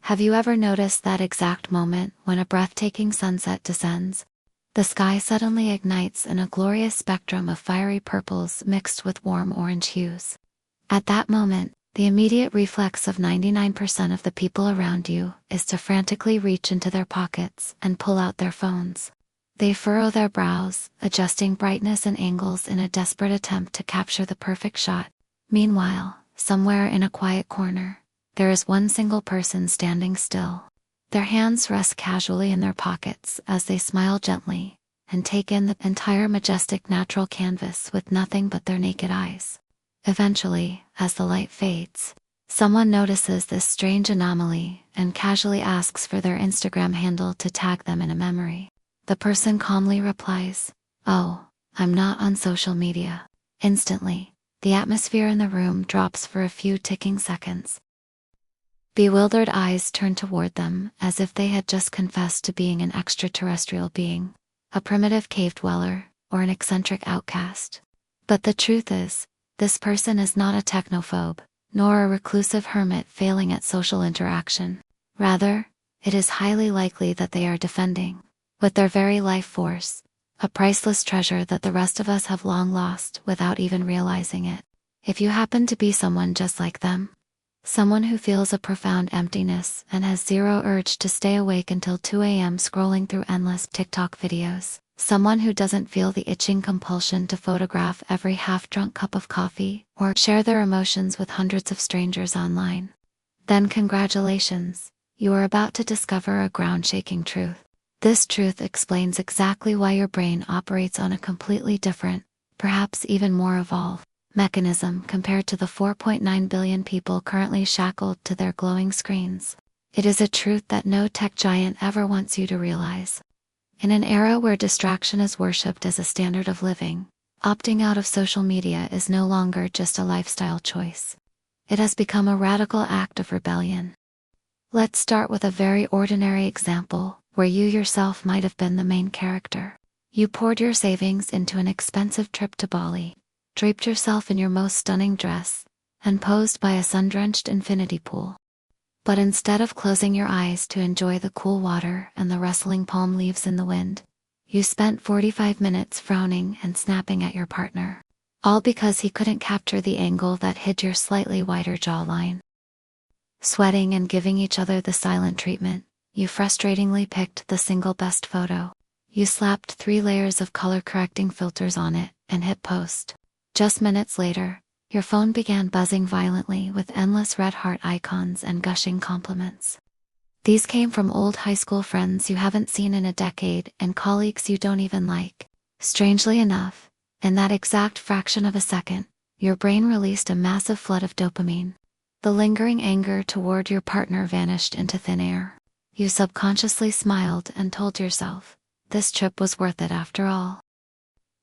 Have you ever noticed that exact moment when a breathtaking sunset descends? The sky suddenly ignites in a glorious spectrum of fiery purples mixed with warm orange hues. At that moment, the immediate reflex of 99% of the people around you is to frantically reach into their pockets and pull out their phones. They furrow their brows, adjusting brightness and angles in a desperate attempt to capture the perfect shot. Meanwhile, somewhere in a quiet corner, there is one single person standing still. Their hands rest casually in their pockets as they smile gently and take in the entire majestic natural canvas with nothing but their naked eyes. Eventually, as the light fades, someone notices this strange anomaly and casually asks for their Instagram handle to tag them in a memory. The person calmly replies, "Oh, I'm not on social media." Instantly, the atmosphere in the room drops for a few ticking seconds. Bewildered eyes turn toward them as if they had just confessed to being an extraterrestrial being, a primitive cave dweller, or an eccentric outcast. But the truth is, this person is not a technophobe, nor a reclusive hermit failing at social interaction. Rather, it is highly likely that they are defending, with their very life force, a priceless treasure that the rest of us have long lost without even realizing it. If you happen to be someone just like them, someone who feels a profound emptiness and has zero urge to stay awake until 2 a.m. scrolling through endless TikTok videos, someone who doesn't feel the itching compulsion to photograph every half-drunk cup of coffee or share their emotions with hundreds of strangers online, then congratulations, you are about to discover a ground-shaking truth. This truth explains exactly why your brain operates on a completely different, perhaps even more evolved, mechanism compared to the 4.9 billion people currently shackled to their glowing screens. It is a truth that no tech giant ever wants you to realize. In an era where distraction is worshipped as a standard of living, opting out of social media is no longer just a lifestyle choice. It has become a radical act of rebellion. Let's start with a very ordinary example, where you yourself might have been the main character. You poured your savings into an expensive trip to Bali, draped yourself in your most stunning dress, and posed by a sun-drenched infinity pool. But instead of closing your eyes to enjoy the cool water and the rustling palm leaves in the wind, you spent 45 minutes frowning and snapping at your partner, all because he couldn't capture the angle that hid your slightly wider jawline. Sweating and giving each other the silent treatment, you frustratingly picked the single best photo. You slapped 3 layers of color-correcting filters on it and hit post. Just minutes later, your phone began buzzing violently with endless red heart icons and gushing compliments. These came from old high school friends you haven't seen in a decade and colleagues you don't even like. Strangely enough, in that exact fraction of a second, your brain released a massive flood of dopamine. The lingering anger toward your partner vanished into thin air. You subconsciously smiled and told yourself, this trip was worth it after all.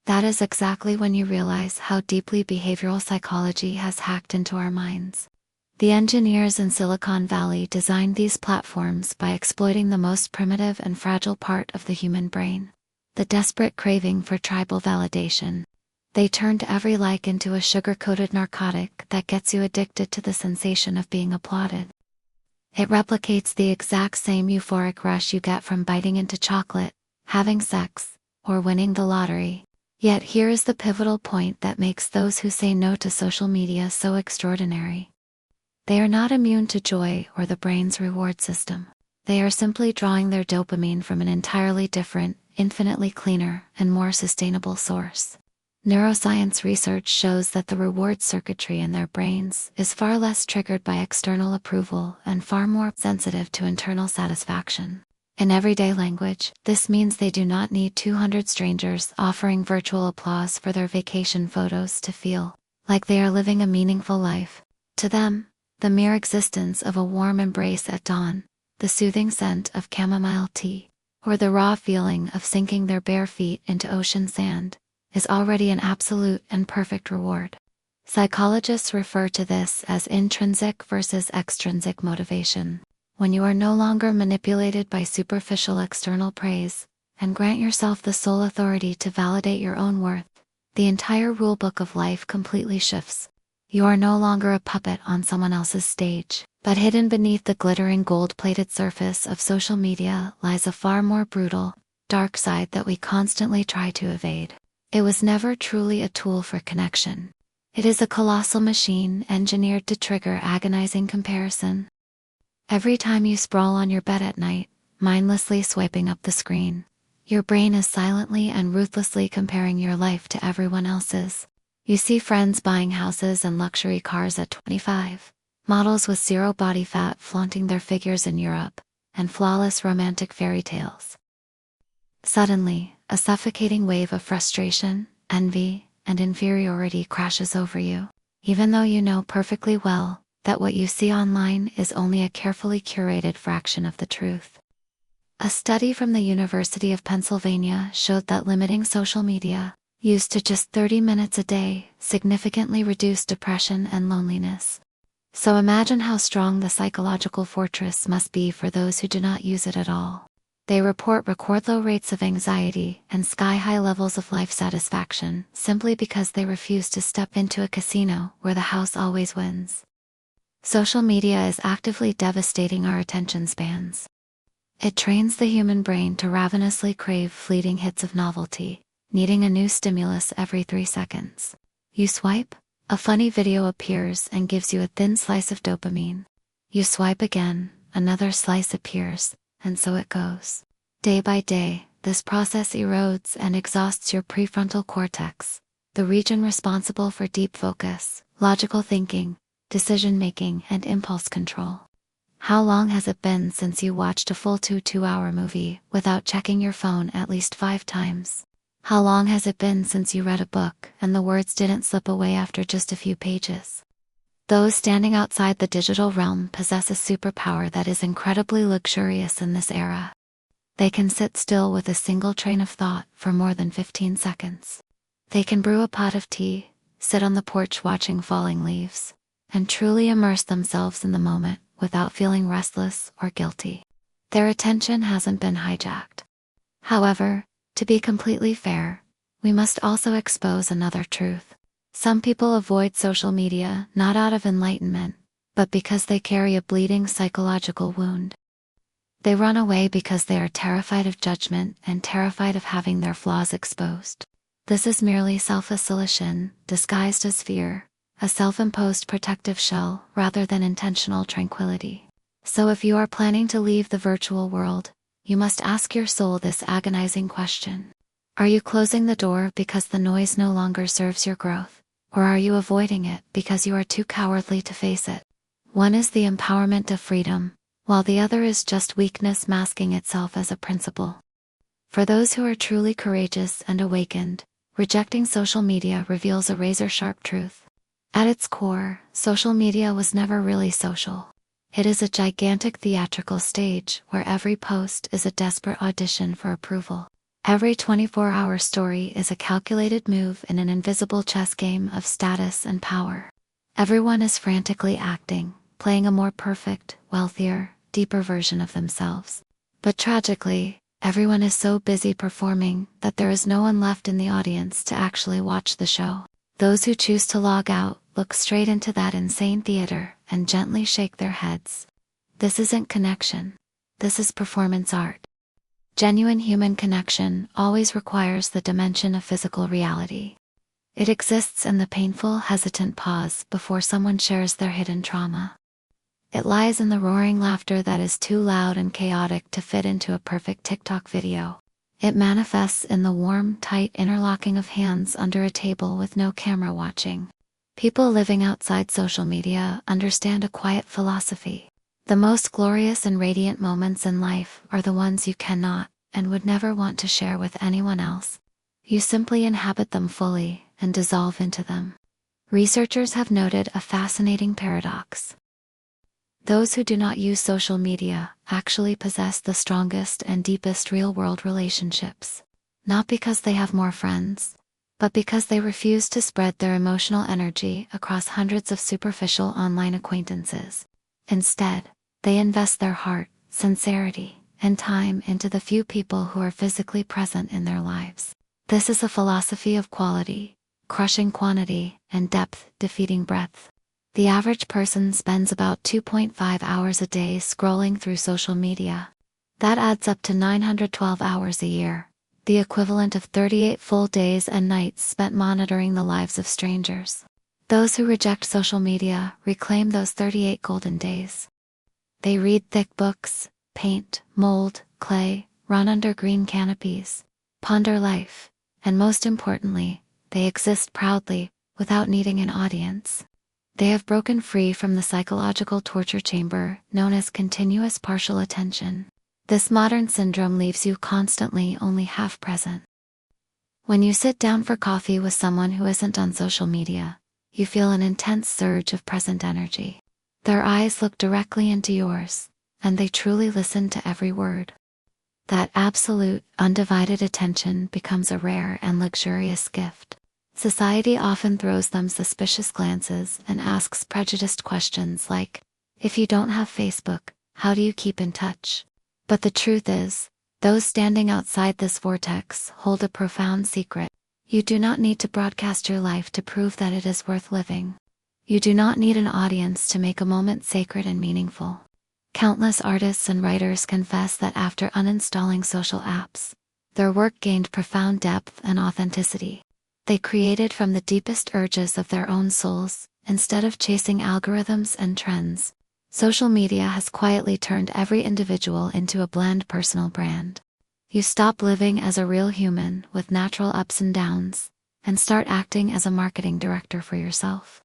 That is exactly when you realize how deeply behavioral psychology has hacked into our minds. The engineers in Silicon Valley designed these platforms by exploiting the most primitive and fragile part of the human brain, the desperate craving for tribal validation. They turned every like into a sugar-coated narcotic that gets you addicted to the sensation of being applauded. It replicates the exact same euphoric rush you get from biting into chocolate, having sex, or winning the lottery. Yet here is the pivotal point that makes those who say no to social media so extraordinary. They are not immune to joy or the brain's reward system. They are simply drawing their dopamine from an entirely different, infinitely cleaner, and more sustainable source. Neuroscience research shows that the reward circuitry in their brains is far less triggered by external approval and far more sensitive to internal satisfaction. In everyday language, this means they do not need 200 strangers offering virtual applause for their vacation photos to feel like they are living a meaningful life. To them, the mere existence of a warm embrace at dawn, the soothing scent of chamomile tea, or the raw feeling of sinking their bare feet into ocean sand, is already an absolute and perfect reward. Psychologists refer to this as intrinsic versus extrinsic motivation. When you are no longer manipulated by superficial external praise, and grant yourself the sole authority to validate your own worth, the entire rulebook of life completely shifts. You are no longer a puppet on someone else's stage, but hidden beneath the glittering gold-plated surface of social media lies a far more brutal, dark side that we constantly try to evade. It was never truly a tool for connection. It is a colossal machine engineered to trigger agonizing comparison. Every time you sprawl on your bed at night, mindlessly swiping up the screen, your brain is silently and ruthlessly comparing your life to everyone else's. You see friends buying houses and luxury cars at 25, models with zero body fat flaunting their figures in Europe, and flawless romantic fairy tales. Suddenly, a suffocating wave of frustration, envy, and inferiority crashes over you, even though you know perfectly well that what you see online is only a carefully curated fraction of the truth. A study from the University of Pennsylvania showed that limiting social media use to just 30 minutes a day significantly reduced depression and loneliness. So imagine how strong the psychological fortress must be for those who do not use it at all. They record low rates of anxiety and sky-high levels of life satisfaction simply because they refuse to step into a casino where the house always wins. Social media is actively devastating our attention spans. It trains the human brain to ravenously crave fleeting hits of novelty, needing a new stimulus every 3 seconds. You swipe, a funny video appears and gives you a thin slice of dopamine. You swipe again, another slice appears, and so it goes. Day by day, this process erodes and exhausts your prefrontal cortex, the region responsible for deep focus, logical thinking, decision-making, and impulse control. How long has it been since you watched a full 2-hour movie without checking your phone at least 5 times? How long has it been since you read a book and the words didn't slip away after just a few pages? Those standing outside the digital realm possess a superpower that is incredibly luxurious in this era. They can sit still with a single train of thought for more than 15 seconds. They can brew a pot of tea, sit on the porch watching falling leaves, and truly immerse themselves in the moment without feeling restless or guilty. Their attention hasn't been hijacked. However, to be completely fair, we must also expose another truth. Some people avoid social media not out of enlightenment, but because they carry a bleeding psychological wound. They run away because they are terrified of judgment and terrified of having their flaws exposed. This is merely self-isolation, disguised as fear, a self-imposed protective shell rather than intentional tranquility. So if you are planning to leave the virtual world, you must ask your soul this agonizing question. Are you closing the door because the noise no longer serves your growth? Or are you avoiding it because you are too cowardly to face it? One is the empowerment of freedom, while the other is just weakness masking itself as a principle. For those who are truly courageous and awakened, rejecting social media reveals a razor-sharp truth. At its core, social media was never really social. It is a gigantic theatrical stage where every post is a desperate audition for approval. Every 24-hour story is a calculated move in an invisible chess game of status and power. Everyone is frantically acting, playing a more perfect, wealthier, deeper version of themselves. But tragically, everyone is so busy performing that there is no one left in the audience to actually watch the show. Those who choose to log out look straight into that insane theater and gently shake their heads. This isn't connection. This is performance art. Genuine human connection always requires the dimension of physical reality. It exists in the painful, hesitant pause before someone shares their hidden trauma. It lies in the roaring laughter that is too loud and chaotic to fit into a perfect TikTok video. It manifests in the warm, tight interlocking of hands under a table with no camera watching. People living outside social media understand a quiet philosophy. The most glorious and radiant moments in life are the ones you cannot and would never want to share with anyone else. You simply inhabit them fully and dissolve into them. Researchers have noted a fascinating paradox. Those who do not use social media actually possess the strongest and deepest real-world relationships. Not because they have more friends, but because they refuse to spread their emotional energy across hundreds of superficial online acquaintances. Instead, they invest their heart, sincerity, and time into the few people who are physically present in their lives. This is a philosophy of quality, crushing quantity, and depth defeating breadth. The average person spends about 2.5 hours a day scrolling through social media. That adds up to 912 hours a year, the equivalent of 38 full days and nights spent monitoring the lives of strangers. Those who reject social media reclaim those 38 golden days. They read thick books, paint, mold, clay, run under green canopies, ponder life, and most importantly, they exist proudly, without needing an audience. They have broken free from the psychological torture chamber known as continuous partial attention. This modern syndrome leaves you constantly only half present. When you sit down for coffee with someone who isn't on social media, you feel an intense surge of present energy. Their eyes look directly into yours, and they truly listen to every word. That absolute, undivided attention becomes a rare and luxurious gift. Society often throws them suspicious glances and asks prejudiced questions like, if you don't have Facebook, how do you keep in touch? But the truth is, those standing outside this vortex hold a profound secret. You do not need to broadcast your life to prove that it is worth living. You do not need an audience to make a moment sacred and meaningful. Countless artists and writers confess that after uninstalling social apps, their work gained profound depth and authenticity. They created from the deepest urges of their own souls, instead of chasing algorithms and trends. Social media has quietly turned every individual into a bland personal brand. You stop living as a real human with natural ups and downs, and start acting as a marketing director for yourself.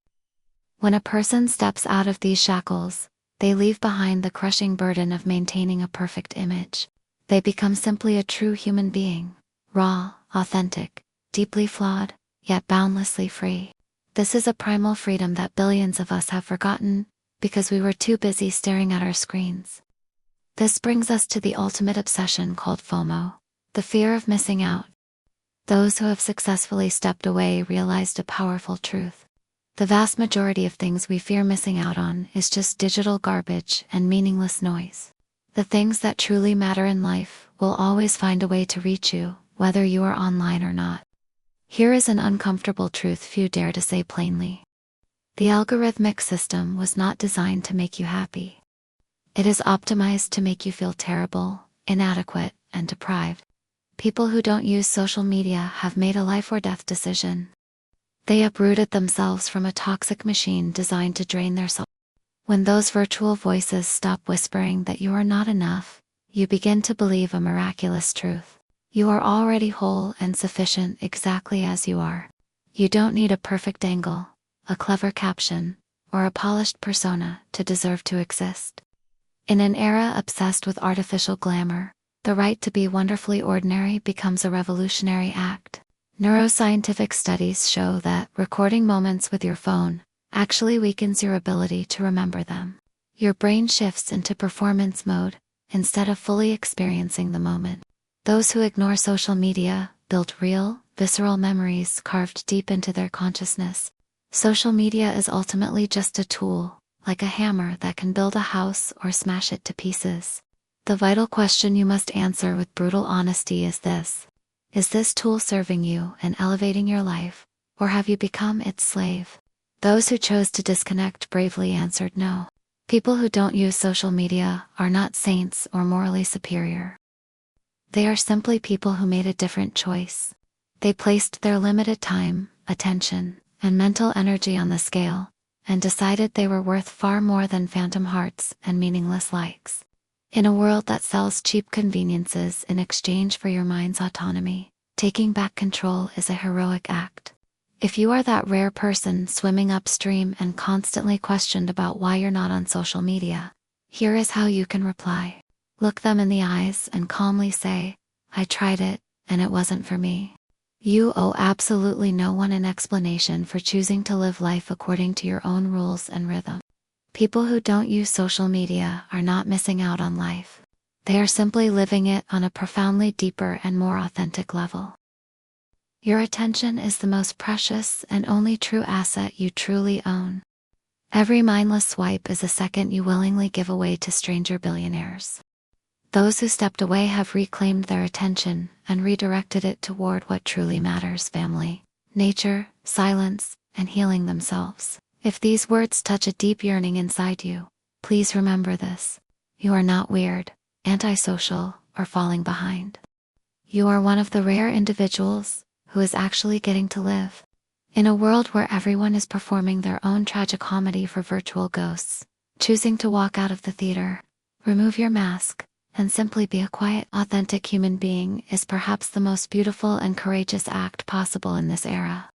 When a person steps out of these shackles, they leave behind the crushing burden of maintaining a perfect image. They become simply a true human being, raw, authentic, deeply flawed, yet boundlessly free. This is a primal freedom that billions of us have forgotten, because we were too busy staring at our screens. This brings us to the ultimate obsession called FOMO, the fear of missing out. Those who have successfully stepped away realized a powerful truth. The vast majority of things we fear missing out on is just digital garbage and meaningless noise. The things that truly matter in life will always find a way to reach you, whether you are online or not. Here is an uncomfortable truth few dare to say plainly. The algorithmic system was not designed to make you happy. It is optimized to make you feel terrible, inadequate, and deprived. People who don't use social media have made a life or death decision. They uprooted themselves from a toxic machine designed to drain their soul. When those virtual voices stop whispering that you are not enough, you begin to believe a miraculous truth. You are already whole and sufficient exactly as you are. You don't need a perfect angle, a clever caption, or a polished persona to deserve to exist. In an era obsessed with artificial glamour, the right to be wonderfully ordinary becomes a revolutionary act. Neuroscientific studies show that recording moments with your phone actually weakens your ability to remember them. Your brain shifts into performance mode, instead of fully experiencing the moment. Those who ignore social media build real, visceral memories carved deep into their consciousness. Social media is ultimately just a tool, like a hammer that can build a house or smash it to pieces. The vital question you must answer with brutal honesty is this: is this tool serving you and elevating your life, or have you become its slave? Those who chose to disconnect bravely answered no. People who don't use social media are not saints or morally superior. They are simply people who made a different choice. They placed their limited time, attention, and mental energy on the scale, and decided they were worth far more than phantom hearts and meaningless likes. In a world that sells cheap conveniences in exchange for your mind's autonomy, taking back control is a heroic act. If you are that rare person swimming upstream and constantly questioned about why you're not on social media, here is how you can reply. Look them in the eyes and calmly say, I tried it, and it wasn't for me. You owe absolutely no one an explanation for choosing to live life according to your own rules and rhythm. People who don't use social media are not missing out on life. They are simply living it on a profoundly deeper and more authentic level. Your attention is the most precious and only true asset you truly own. Every mindless swipe is a second you willingly give away to stranger billionaires. Those who stepped away have reclaimed their attention and redirected it toward what truly matters: family, nature, silence, and healing themselves. If these words touch a deep yearning inside you, please remember this. You are not weird, antisocial, or falling behind. You are one of the rare individuals who is actually getting to live. In a world where everyone is performing their own tragicomedy for virtual ghosts, choosing to walk out of the theater, remove your mask, and simply be a quiet, authentic human being is perhaps the most beautiful and courageous act possible in this era.